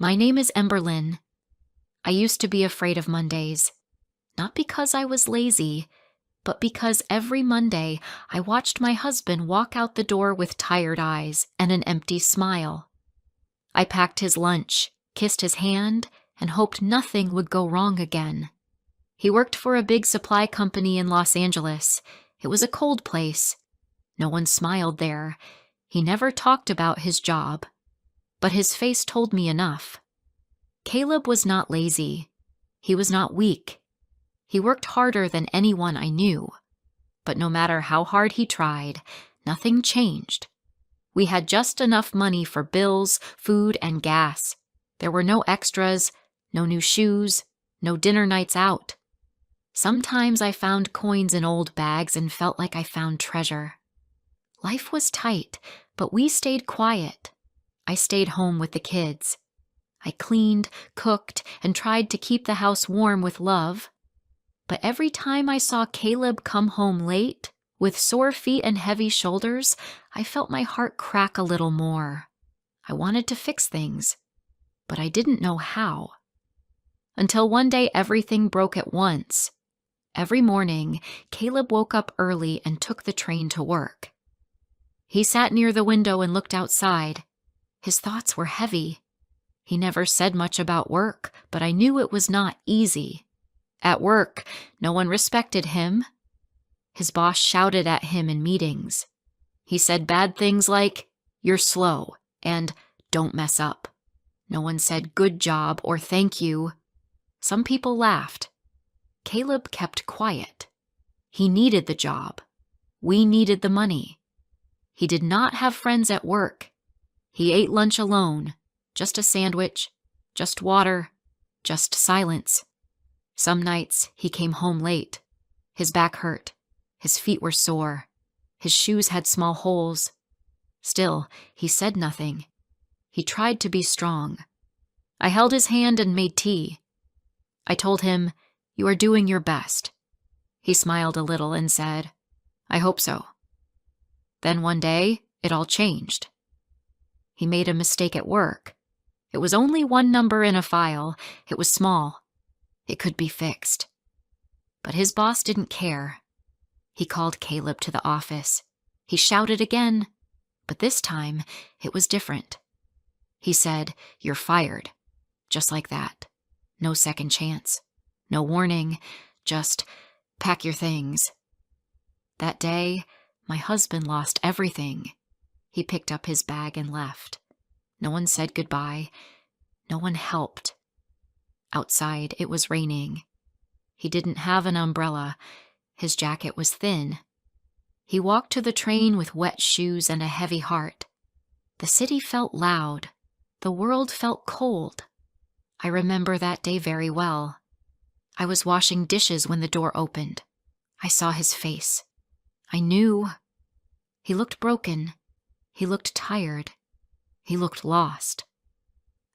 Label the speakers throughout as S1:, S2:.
S1: My name is Emberlyn. I used to be afraid of Mondays, not because I was lazy, but because every Monday I watched my husband walk out the door with tired eyes and an empty smile. I packed his lunch, kissed his hand, and hoped nothing would go wrong again. He worked for a big supply company in Los Angeles. It was a cold place. No one smiled there. He never talked about his job. But his face told me enough. Caleb was not lazy. He was not weak. He worked harder than anyone I knew. But no matter how hard he tried, nothing changed. We had just enough money for bills, food, and gas. There were no extras, no new shoes, no dinner nights out. Sometimes I found coins in old bags and felt like I found treasure. Life was tight, but we stayed quiet. I stayed home with the kids. I cleaned, cooked, and tried to keep the house warm with love. But every time I saw Caleb come home late, with sore feet and heavy shoulders, I felt my heart crack a little more. I wanted to fix things, but I didn't know how. Until one day everything broke at once. Every morning, Caleb woke up early and took the train to work. He sat near the window and looked outside. His thoughts were heavy. He never said much about work, but I knew it was not easy. At work, no one respected him. His boss shouted at him in meetings. He said bad things like, "You're slow," and "Don't mess up." No one said "good job" or "thank you." Some people laughed. Caleb kept quiet. He needed the job. We needed the money. He did not have friends at work. He ate lunch alone, just a sandwich, just water, just silence. Some nights he came home late. His back hurt. His feet were sore. His shoes had small holes. Still, he said nothing. He tried to be strong. I held his hand and made tea. I told him, "You are doing your best." He smiled a little and said, "I hope so." Then one day, it all changed. He made a mistake at work. It was only one number in a file. It was small. It could be fixed. But his boss didn't care. He called Caleb to the office. He shouted again, but this time it was different. He said, "You're fired." Just like that. No second chance. No warning. Just pack your things. That day, my husband lost everything. He picked up his bag and left. No one said goodbye. No one helped. Outside, it was raining. He didn't have an umbrella. His jacket was thin. He walked to the train with wet shoes and a heavy heart. The city felt loud. The world felt cold. I remember that day very well. I was washing dishes when the door opened. I saw his face. I knew. He looked broken. He looked tired. He looked lost.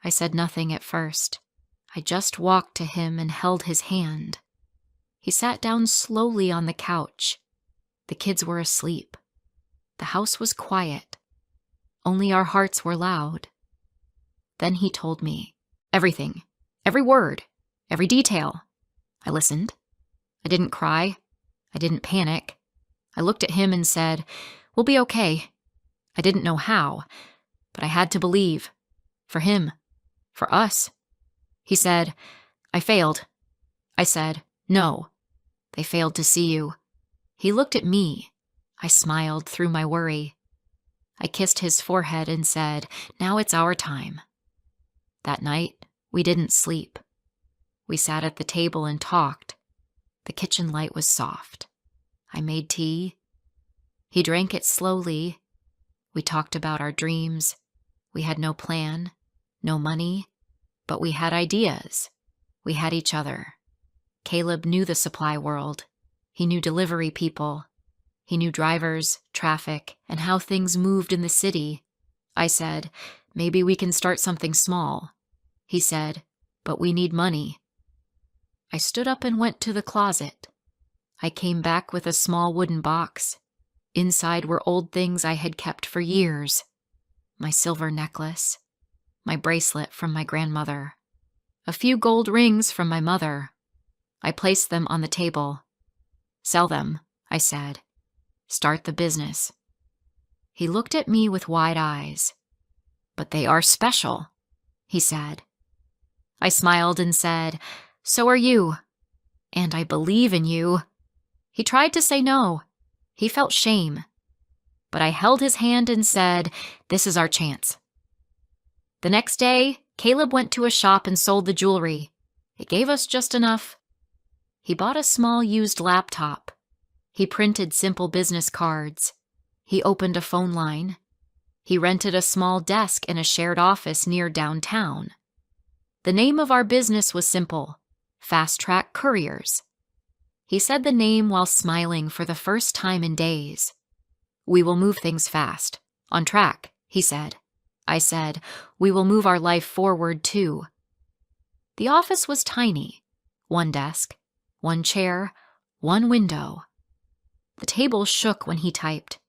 S1: I said nothing at first. I just walked to him and held his hand. He sat down slowly on the couch. The kids were asleep. The house was quiet. Only our hearts were loud. Then he told me everything, every word, every detail. I listened. I didn't cry. I didn't panic. I looked at him and said, "We'll be okay." I didn't know how, but I had to believe. For him. For us. He said, "I failed." I said, "No. They failed to see you." He looked at me. I smiled through my worry. I kissed his forehead and said, "Now it's our time." That night, we didn't sleep. We sat at the table and talked. The kitchen light was soft. I made tea. He drank it slowly. We talked about our dreams. We had no plan, no money, but we had ideas. We had each other. Caleb knew the supply world. He knew delivery people. He knew drivers, traffic, and how things moved in the city. I said, "Maybe we can start something small." He said, "But we need money." I stood up and went to the closet. I came back with a small wooden box. Inside were old things I had kept for years. My silver necklace, my bracelet from my grandmother, a few gold rings from my mother. I placed them on the table. "Sell them," I said. "Start the business." He looked at me with wide eyes. "But they are special," he said. I smiled and said, "So are you. And I believe in you." He tried to say no. He felt shame. But I held his hand and said, "This is our chance." The next day, Caleb went to a shop and sold the jewelry. It gave us just enough. He bought a small used laptop. He printed simple business cards. He opened a phone line. He rented a small desk in a shared office near downtown. The name of our business was simple: Fast Track Couriers. He said the name while smiling for the first time in days. "We will move things fast. On track," he said. I said, "We will move our life forward too." The office was tiny. One desk, one chair, one window. The table shook when he typed.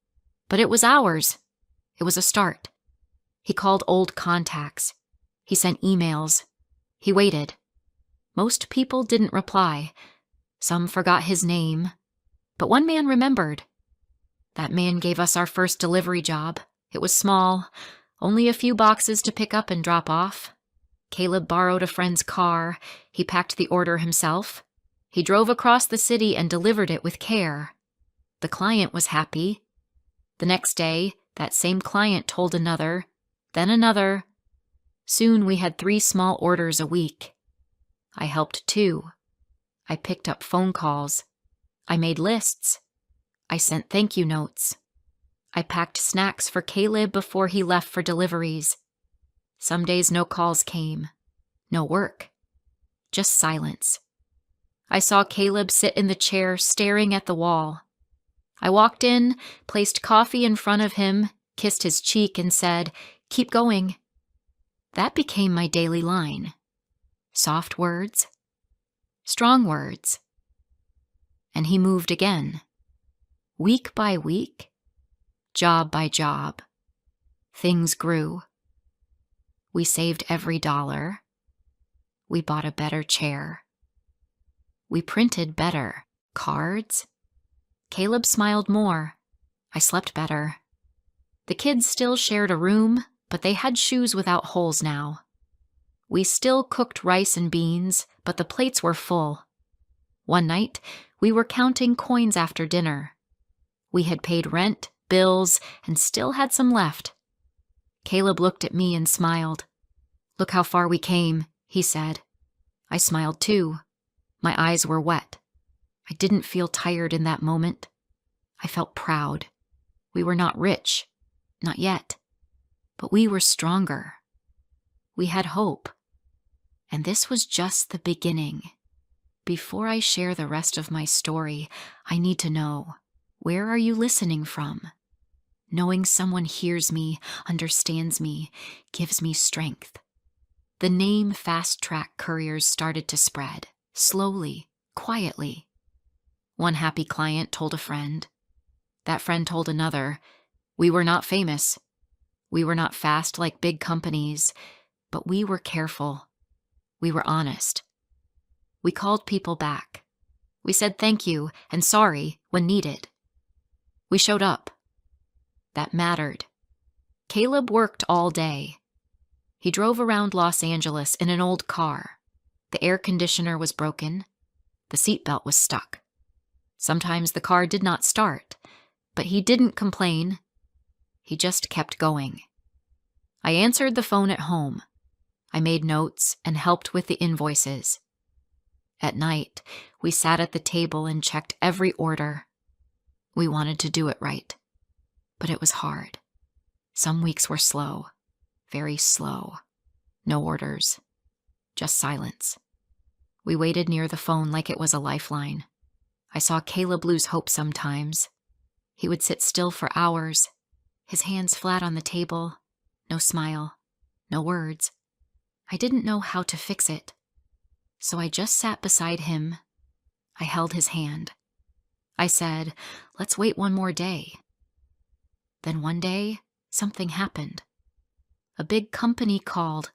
S1: But it was ours. It was a start. He called old contacts. He sent emails. He waited. Most people didn't reply. Some forgot his name. But one man remembered. That man gave us our first delivery job. It was small, only a few boxes to pick up and drop off. Caleb borrowed a friend's car. He packed the order himself. He drove across the city and delivered it with care. The client was happy. The next day, that same client told another, then another. Soon we had 3 small orders a week. I helped too. I picked up phone calls. I made lists. I sent thank you notes. I packed snacks for Caleb before he left for deliveries. Some days no calls came. No work. Just silence. I saw Caleb sit in the chair staring at the wall. I walked in, placed coffee in front of him, kissed his cheek and said, "Keep going." That became my daily line. Soft words, strong words. And he moved again. Week by week, job by job, things grew. We saved every dollar. We bought a better chair. We printed better cards. Caleb smiled more. I slept better. The kids still shared a room, but they had shoes without holes now. We still cooked rice and beans, but the plates were full. One night, we were counting coins after dinner. We had paid rent, bills, and still had some left. Caleb looked at me and smiled. "Look how far we came," he said. I smiled too. My eyes were wet. I didn't feel tired in that moment. I felt proud. We were not rich, not yet, but we were stronger. We had hope. And this was just the beginning. Before I share the rest of my story, I need to know, where are you listening from? Knowing someone hears me, understands me, gives me strength. The name Fast Track Couriers started to spread, slowly, quietly. One happy client told a friend. That friend told another. We were not famous. We were not fast like big companies, but we were careful. We were honest. We called people back. We said thank you and sorry when needed. We showed up. That mattered. Caleb worked all day. He drove around Los Angeles in an old car. The air conditioner was broken. The seatbelt was stuck. Sometimes the car did not start, but he didn't complain. He just kept going. I answered the phone at home. I made notes and helped with the invoices. At night, we sat at the table and checked every order. We wanted to do it right, but it was hard. Some weeks were slow, very slow. No orders, just silence. We waited near the phone like it was a lifeline. I saw Caleb lose hope sometimes. He would sit still for hours, his hands flat on the table, no smile, no words. I didn't know how to fix it, so I just sat beside him. I held his hand. I said, "Let's wait one more day." Then one day, something happened. A big company called.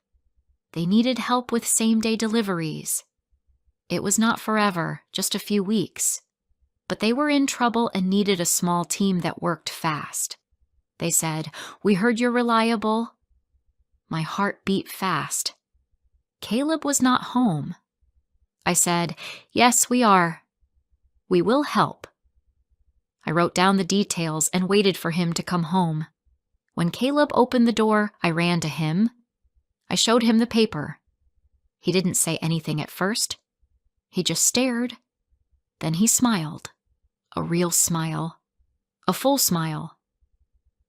S1: They needed help with same-day deliveries. It was not forever, just a few weeks. But they were in trouble and needed a small team that worked fast. They said, "We heard you're reliable." My heart beat fast. Caleb was not home. I said, "Yes, we are. We will help." I wrote down the details and waited for him to come home. When Caleb opened the door, I ran to him. I showed him the paper. He didn't say anything at first. He just stared. Then he smiled. A real smile. A full smile.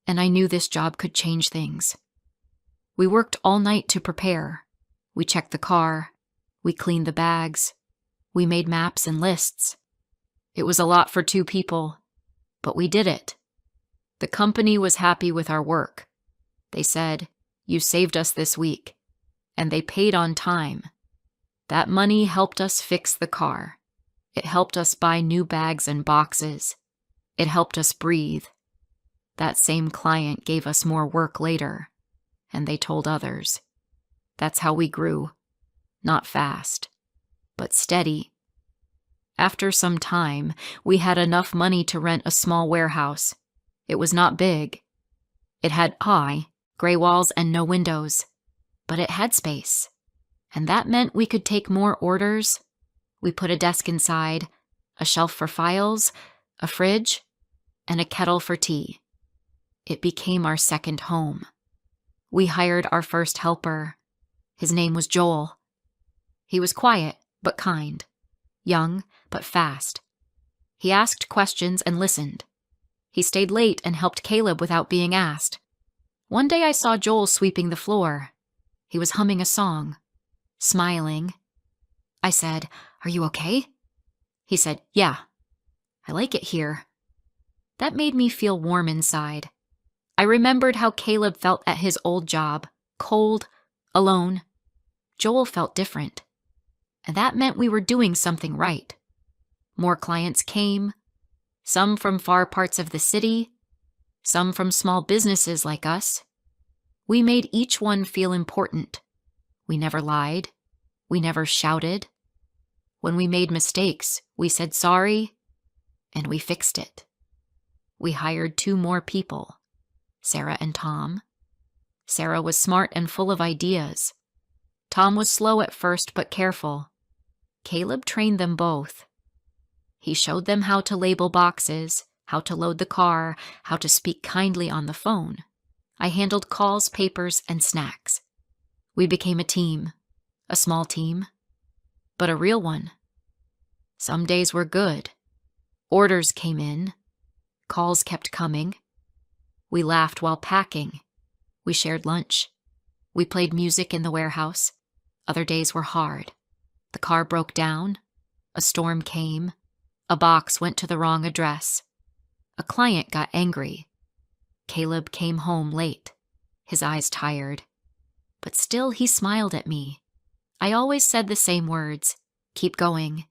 S1: And I knew this job could change things. We worked all night to prepare. We checked the car. We cleaned the bags. We made maps and lists. It was a lot for 2 people, but we did it. The company was happy with our work. They said, "You saved us this week," and they paid on time. That money helped us fix the car. It helped us buy new bags and boxes. It helped us breathe. That same client gave us more work later, and they told others. That's how we grew. Not fast, but steady. After some time, we had enough money to rent a small warehouse. It was not big. It had high, gray walls and no windows, but it had space. And that meant we could take more orders. We put a desk inside, a shelf for files, a fridge, and a kettle for tea. It became our second home. We hired our first helper. His name was Joel. He was quiet, but kind. Young, but fast. He asked questions and listened. He stayed late and helped Caleb without being asked. One day I saw Joel sweeping the floor. He was humming a song, smiling. I said, "Are you okay?" He said, "Yeah. I like it here." That made me feel warm inside. I remembered how Caleb felt at his old job, cold, alone. Joel felt different. And that meant we were doing something right. More clients came, some from far parts of the city, some from small businesses like us. We made each one feel important. We never lied. We never shouted. When we made mistakes, we said sorry, and we fixed it. We hired 2 more people, Sarah and Tom. Sarah was smart and full of ideas. Tom was slow at first but careful. Caleb trained them both. He showed them how to label boxes, how to load the car, how to speak kindly on the phone. I handled calls, papers, and snacks. We became a team, a small team, but a real one. Some days were good. Orders came in. Calls kept coming. We laughed while packing. We shared lunch. We played music in the warehouse. Other days were hard. The car broke down. A storm came. A box went to the wrong address. A client got angry. Caleb came home late, his eyes tired. But still he smiled at me. I always said the same words, "Keep going."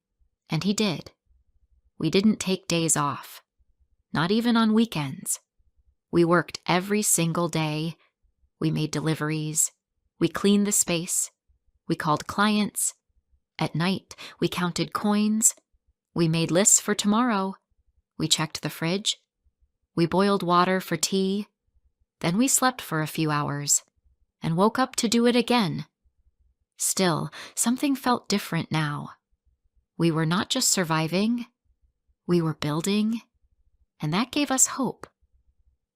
S1: And he did. We didn't take days off. Not even on weekends. We worked every single day. We made deliveries. We cleaned the space. We called clients. At night, we counted coins. We made lists for tomorrow. We checked the fridge. We boiled water for tea. Then we slept for a few hours and woke up to do it again. Still, something felt different now. We were not just surviving. We were building, and that gave us hope.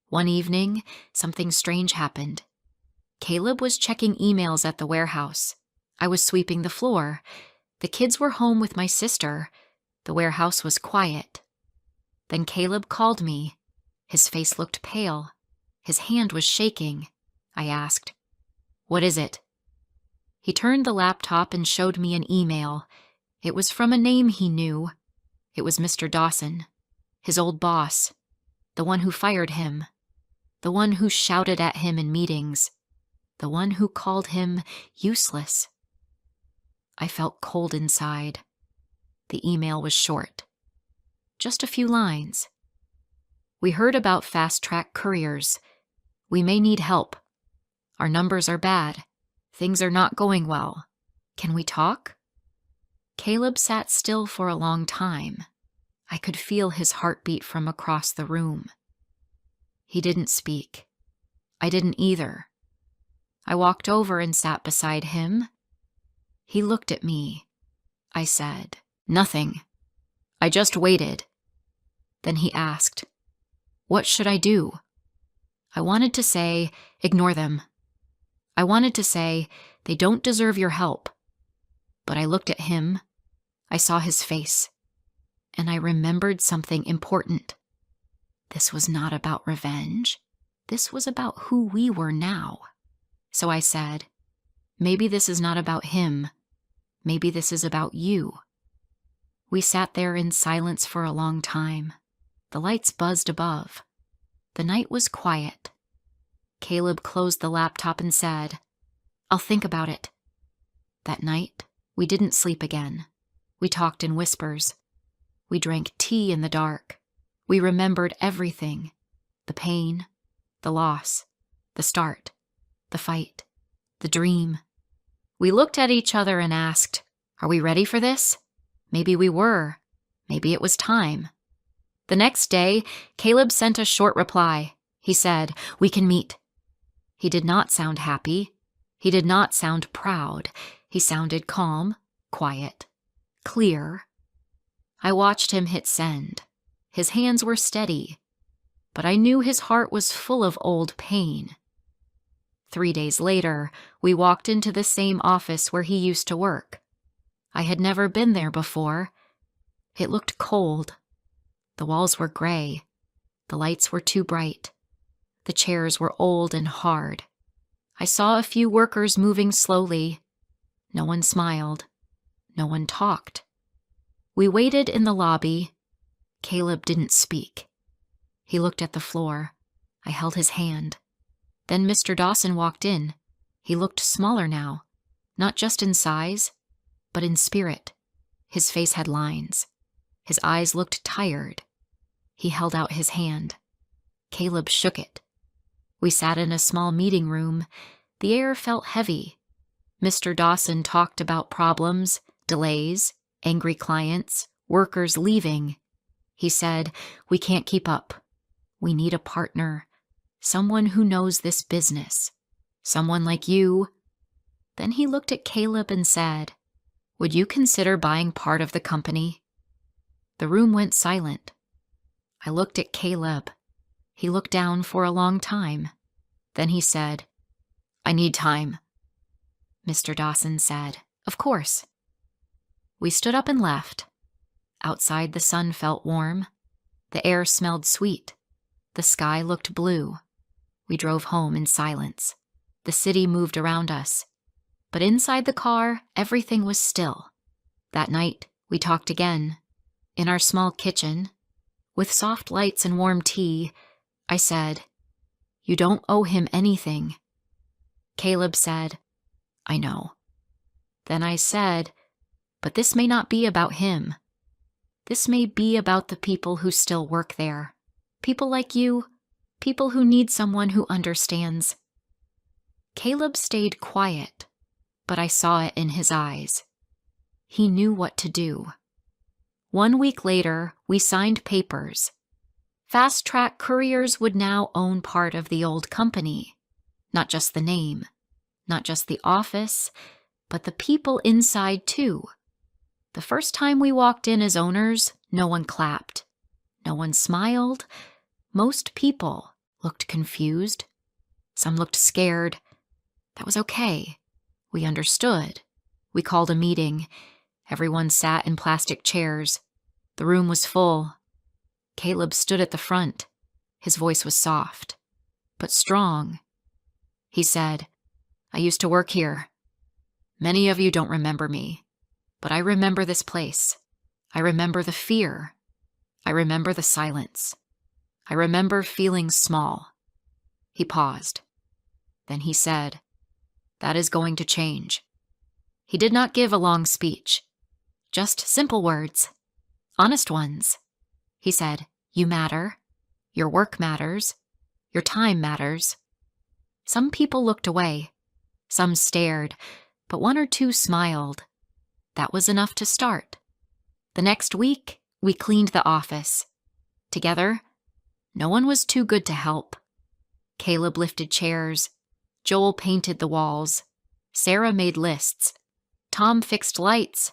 S1: One evening, something strange happened. Caleb was checking emails at the warehouse. I was sweeping the floor. The kids were home with my sister. The warehouse was quiet. Then Caleb called me. His face looked pale. His hand was shaking. I asked, "What is it?" He turned the laptop and showed me an email. It was from a name he knew. It was Mr. Dawson, his old boss, the one who fired him, the one who shouted at him in meetings, the one who called him useless. I felt cold inside. The email was short. Just a few lines. "We heard about fast-track couriers. We may need help. Our numbers are bad. Things are not going well. Can we talk?" Caleb sat still for a long time. I could feel his heartbeat from across the room. He didn't speak. I didn't either. I walked over and sat beside him. He looked at me. I said, "Nothing. I just waited." Then he asked, "What should I do?" I wanted to say, "Ignore them." I wanted to say, "They don't deserve your help." But I looked at him. I saw his face. And I remembered something important. This was not about revenge. This was about who we were now. So I said, "Maybe this is not about him. Maybe this is about you." We sat there in silence for a long time. The lights buzzed above. The night was quiet. Caleb closed the laptop and said, "I'll think about it." That night, we didn't sleep again. We talked in whispers. We drank tea in the dark. We remembered everything. The pain, the loss, the start, the fight, the dream. We looked at each other and asked, "Are we ready for this?" Maybe we were. Maybe it was time. The next day, Caleb sent a short reply. He said, "We can meet." He did not sound happy. He did not sound proud. He sounded calm, quiet, clear. I watched him hit send. His hands were steady, but I knew his heart was full of old pain. 3 days later, we walked into the same office where he used to work. I had never been there before. It looked cold. The walls were gray. The lights were too bright. The chairs were old and hard. I saw a few workers moving slowly. No one smiled. No one talked. We waited in the lobby. Caleb didn't speak. He looked at the floor. I held his hand. Then Mr. Dawson walked in. He looked smaller now, not just in size, but in spirit. His face had lines. His eyes looked tired. He held out his hand. Caleb shook it. We sat in a small meeting room. The air felt heavy. Mr. Dawson talked about problems, delays, angry clients, workers leaving. He said, "We can't keep up. We need a partner, someone who knows this business, someone like you." Then he looked at Caleb and said, "Would you consider buying part of the company?" The room went silent. I looked at Caleb. He looked down for a long time. Then he said, "I need time." Mr. Dawson said, "Of course." We stood up and left. Outside, the sun felt warm. The air smelled sweet. The sky looked blue. We drove home in silence. The city moved around us. But inside the car, everything was still. That night, we talked again. In our small kitchen, with soft lights and warm tea, I said, "You don't owe him anything." Caleb said, "I know." Then I said, "But this may not be about him. This may be about the people who still work there. People like you, people who need someone who understands." Caleb stayed quiet, but I saw it in his eyes. He knew what to do. 1 week later, we signed papers. Fast Track Couriers would now own part of the old company. Not just the name, not just the office, but the people inside too. The first time we walked in as owners, no one clapped. No one smiled. Most people looked confused. Some looked scared. That was okay. We understood. We called a meeting. Everyone sat in plastic chairs. The room was full. Caleb stood at the front. His voice was soft, but strong. He said, "I used to work here. Many of you don't remember me, but I remember this place. I remember the fear. I remember the silence. I remember feeling small." He paused. Then he said, "That is going to change." He did not give a long speech, just simple words, honest ones. He said, "You matter. Your work matters. Your time matters. Some people looked away. Some stared, but one or two smiled. That was enough to start. The next week, we cleaned the office. Together, no one was too good to help. Caleb lifted chairs. Joel painted the walls. Sarah made lists. Tom fixed lights.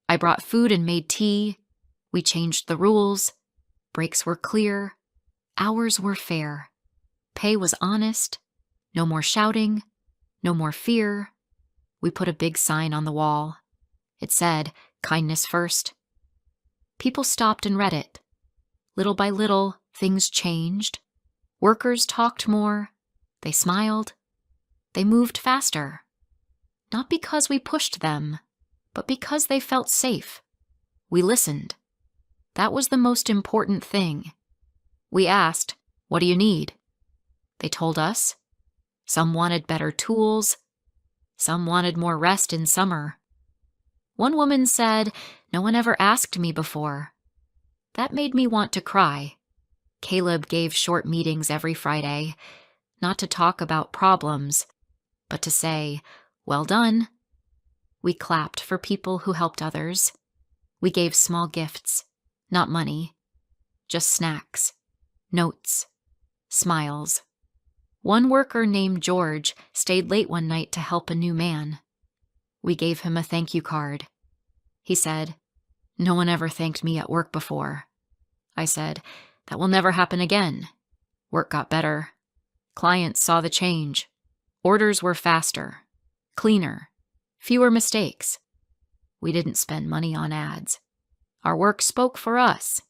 S1: I brought food and made tea. We changed the rules. Breaks were clear. Hours were fair. Pay was honest. No more shouting. No more fear. We put a big sign on the wall. It said, "Kindness first." People stopped and read it. Little by little, things changed. Workers talked more. They smiled. They moved faster. Not because we pushed them, but because they felt safe. We listened. That was the most important thing. We asked, "What do you need?" They told us. Some wanted better tools. Some wanted more rest in summer. One woman said, "No one ever asked me before." That made me want to cry. Caleb gave short meetings every Friday, not to talk about problems, but to say, "Well done." We clapped for people who helped others. We gave small gifts, not money, just snacks, notes, smiles. One worker named George stayed late one night to help a new man. We gave him a thank you card. He said, "No one ever thanked me at work before." I said, "That will never happen again." Work got better. Clients saw the change. Orders were faster, cleaner, fewer mistakes. We didn't spend money on ads. Our work spoke for us.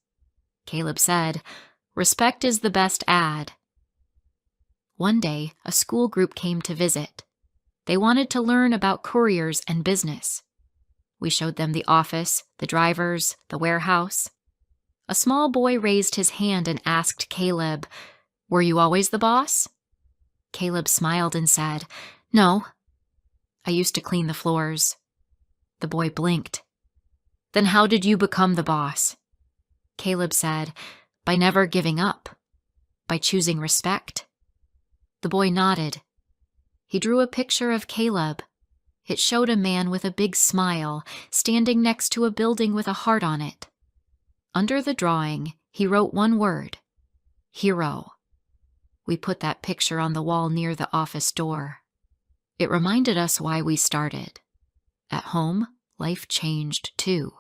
S1: Caleb said, "Respect is the best ad." One day, a school group came to visit. They wanted to learn about couriers and business. We showed them the office, the drivers, the warehouse. A small boy raised his hand and asked Caleb, "Were you always the boss?" Caleb smiled and said, "No. I used to clean the floors." The boy blinked. "Then how did you become the boss?" Caleb said, "By never giving up. By choosing respect." The boy nodded. He drew a picture of Caleb. It showed a man with a big smile standing next to a building with a heart on it. Under the drawing, he wrote one word, "Hero." We put that picture on the wall near the office door. It reminded us why we started. At home, life changed too.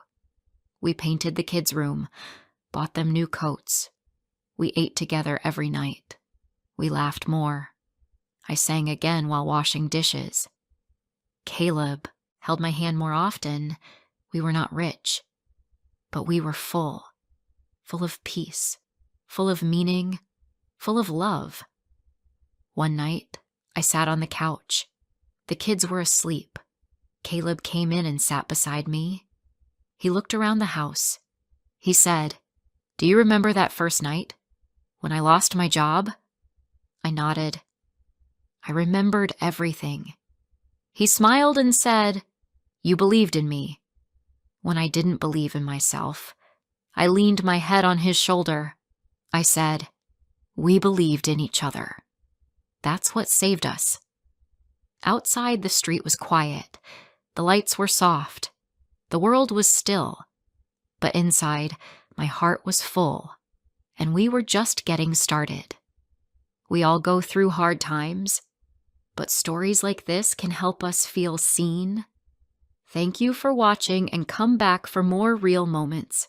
S1: We painted the kids' room, bought them new coats. We ate together every night. We laughed more. I sang again while washing dishes. Caleb held my hand more often. We were not rich, but we were full of peace, full of meaning, full of love. One night, I sat on the couch. The kids were asleep. Caleb came in and sat beside me. He looked around the house. He said, "Do you remember that first night, when I lost my job?" I nodded. I remembered everything. He smiled and said, "You believed in me." When I didn't believe in myself, I leaned my head on his shoulder. I said, "We believed in each other." That's what saved us. Outside, the street was quiet. The lights were soft. The world was still. But inside, my heart was full, and we were just getting started. We all go through hard times, but stories like this can help us feel seen. Thank you for watching, and come back for more real moments.